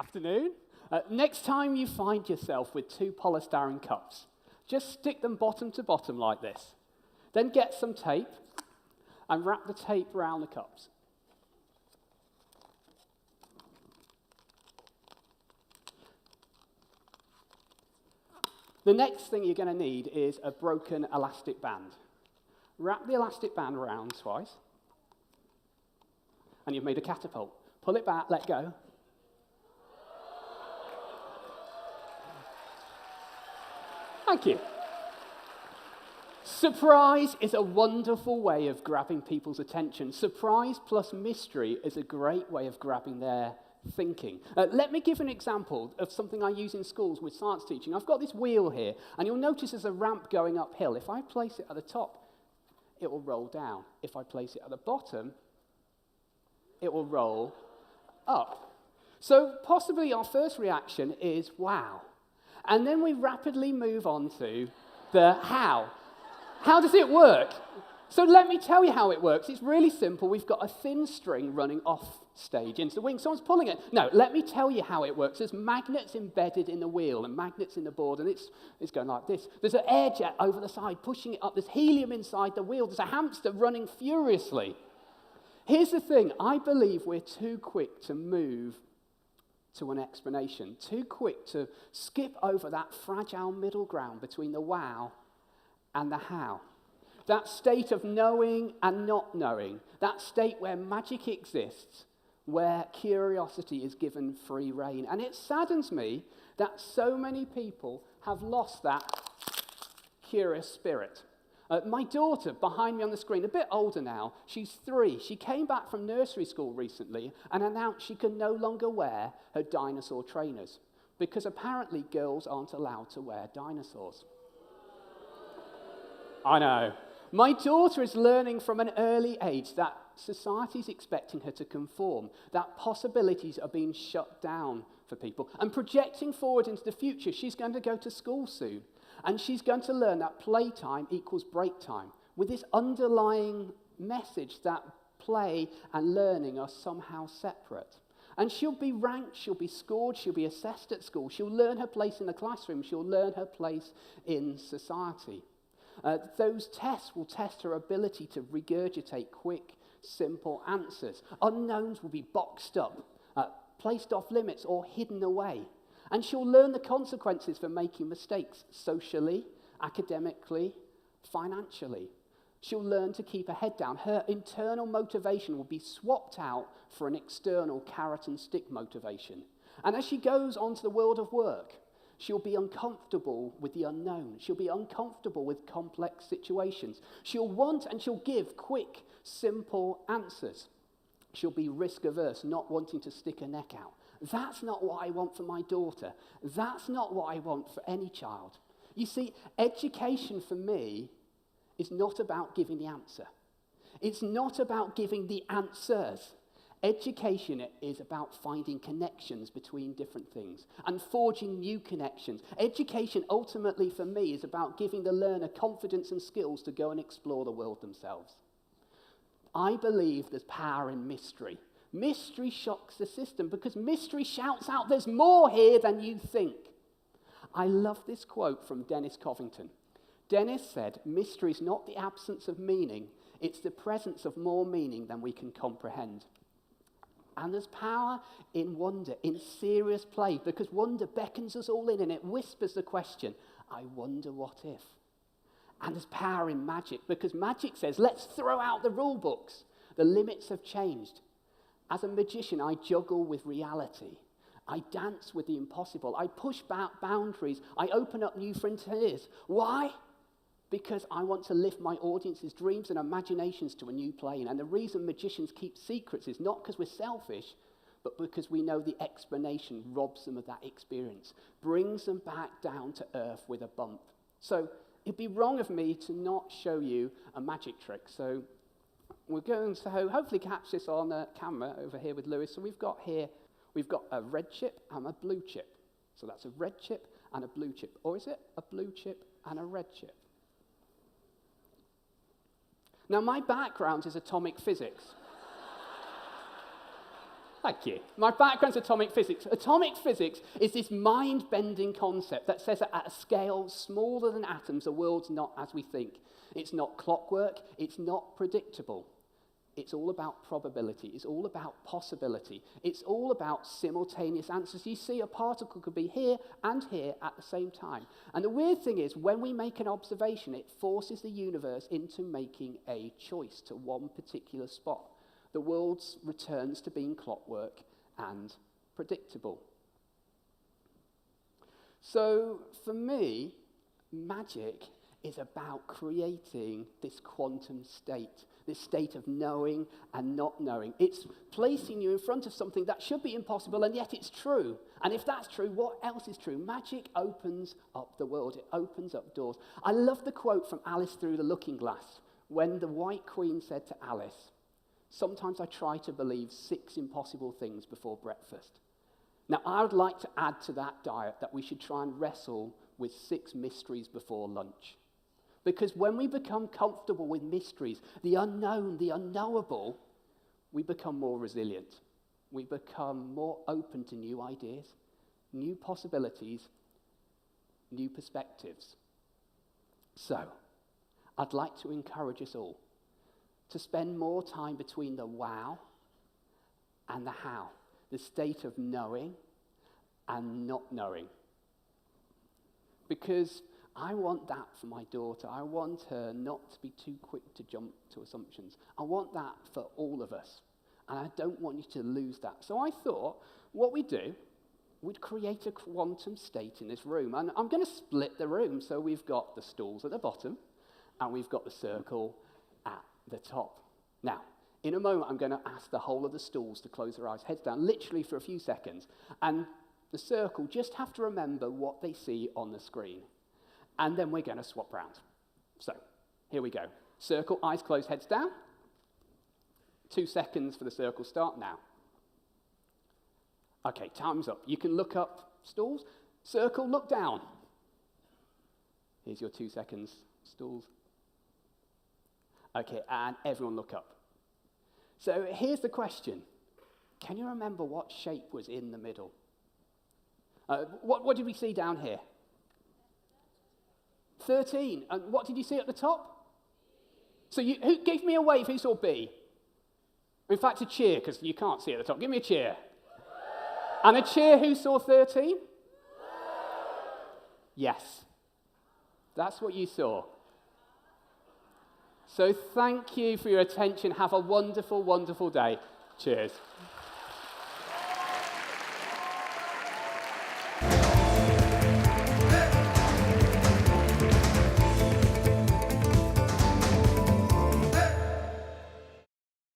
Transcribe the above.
afternoon. Next time you find yourself with 2 polystyrene cups, just stick them bottom to bottom like this. Then get some tape and wrap the tape around the cups. The next thing you're going to need is a broken elastic band. Wrap the elastic band around twice, and you've made a catapult. Pull it back, let go. Thank you. Surprise is a wonderful way of grabbing people's attention. Surprise plus mystery is a great way of grabbing their thinking. Let me give an example of something I use in schools with science teaching. I've got this wheel here, and you'll notice there's a ramp going uphill. If I place it at the top, it will roll down. If I place it at the bottom, it will roll up. So possibly our first reaction is, wow. And then we rapidly move on to the how. How does it work? So let me tell you how it works. It's really simple. We've got a thin string running off stage into the wing. Someone's pulling it. No, let me tell you how it works. There's magnets embedded in the wheel and magnets in the board, and it's going like this. There's an air jet over the side pushing it up. There's helium inside the wheel. There's a hamster running furiously. Here's the thing. I believe we're too quick to move to an explanation, too quick to skip over that fragile middle ground between the wow and the how. That state of knowing and not knowing, that state where magic exists, where curiosity is given free rein. And it saddens me that so many people have lost that curious spirit. My daughter, behind me on the screen, a bit older now, she's 3. She came back from nursery school recently and announced she can no longer wear her dinosaur trainers because apparently girls aren't allowed to wear dinosaurs. I know. My daughter is learning from an early age that society's expecting her to conform, that possibilities are being shut down for people. And projecting forward into the future, she's going to go to school soon, and she's going to learn that playtime equals break time, with this underlying message that play and learning are somehow separate. And she'll be ranked, she'll be scored, she'll be assessed at school, she'll learn her place in the classroom, she'll learn her place in society. Those tests will test her ability to regurgitate quick, simple answers. Unknowns will be boxed up, placed off limits, or hidden away. And she'll learn the consequences for making mistakes socially, academically, financially. She'll learn to keep her head down. Her internal motivation will be swapped out for an external carrot and stick motivation. And as she goes on to the world of work, she'll be uncomfortable with the unknown. She'll be uncomfortable with complex situations. She'll want and she'll give quick, simple answers. She'll be risk-averse, not wanting to stick her neck out. That's not what I want for my daughter. That's not what I want for any child. You see, education for me is not about giving the answer. It's not about giving the answers. Education is about finding connections between different things and forging new connections. Education, ultimately, for me, is about giving the learner confidence and skills to go and explore the world themselves. I believe there's power in mystery. Mystery shocks the system because mystery shouts out, there's more here than you think. I love this quote from Dennis Covington. Dennis said, mystery is not the absence of meaning, it's the presence of more meaning than we can comprehend. And there's power in wonder, in serious play, because wonder beckons us all in and it whispers the question, I wonder what if? And there's power in magic, because magic says, let's throw out the rule books. The limits have changed. As a magician, I juggle with reality. I dance with the impossible. I push back boundaries. I open up new frontiers. Why? Because I want to lift my audience's dreams and imaginations to a new plane. And the reason magicians keep secrets is not because we're selfish, but because we know the explanation robs them of that experience, brings them back down to earth with a bump. So it'd be wrong of me to not show you a magic trick. So we're going to hopefully catch this on camera over here with Lewis. So we've got a red chip and a blue chip. So that's a red chip and a blue chip. Or is it a blue chip and a red chip? Now, my background is atomic physics. Thank you. My background's atomic physics. Atomic physics is this mind-bending concept that says that at a scale smaller than atoms, the world's not as we think. It's not clockwork. It's not predictable. It's all about probability. It's all about possibility. It's all about simultaneous answers. You see, a particle could be here and here at the same time. And the weird thing is, when we make an observation, it forces the universe into making a choice to one particular spot. The world returns to being clockwork and predictable. So, for me, magic is about creating this quantum state, this state of knowing and not knowing. It's placing you in front of something that should be impossible, and yet it's true. And if that's true, what else is true? Magic opens up the world. It opens up doors. I love the quote from Alice Through the Looking Glass, when the White Queen said to Alice, "Sometimes I try to believe 6 impossible things before breakfast." Now, I would like to add to that diet that we should try and wrestle with 6 mysteries before lunch. Because when we become comfortable with mysteries, the unknown, the unknowable, we become more resilient. We become more open to new ideas, new possibilities, new perspectives. So, I'd like to encourage us all to spend more time between the wow and the how, the state of knowing and not knowing. Because I want that for my daughter. I want her not to be too quick to jump to assumptions. I want that for all of us. And I don't want you to lose that. So I thought what we'd do, we'd create a quantum state in this room. And I'm going to split the room. So we've got the stools at the bottom, and we've got the circle at the top. Now, in a moment, I'm going to ask the whole of the stools to close their eyes, heads down, literally for a few seconds. And the circle just have to remember what they see on the screen. And then we're going to swap round. So, here we go. Circle, eyes closed, heads down. 2 seconds for the circle start now. Okay, time's up. You can look up stools. Circle, look down. Here's your 2 seconds, stools. Okay, and everyone look up. So here's the question. Can you remember what shape was in the middle? What did we see down here? 13. And what did you see at the top? So who gave me a wave? Who saw B? In fact, a cheer, because you can't see at the top. Give me a cheer. And a cheer, who saw 13? Yes. That's what you saw. So thank you for your attention. Have a wonderful, wonderful day. Cheers.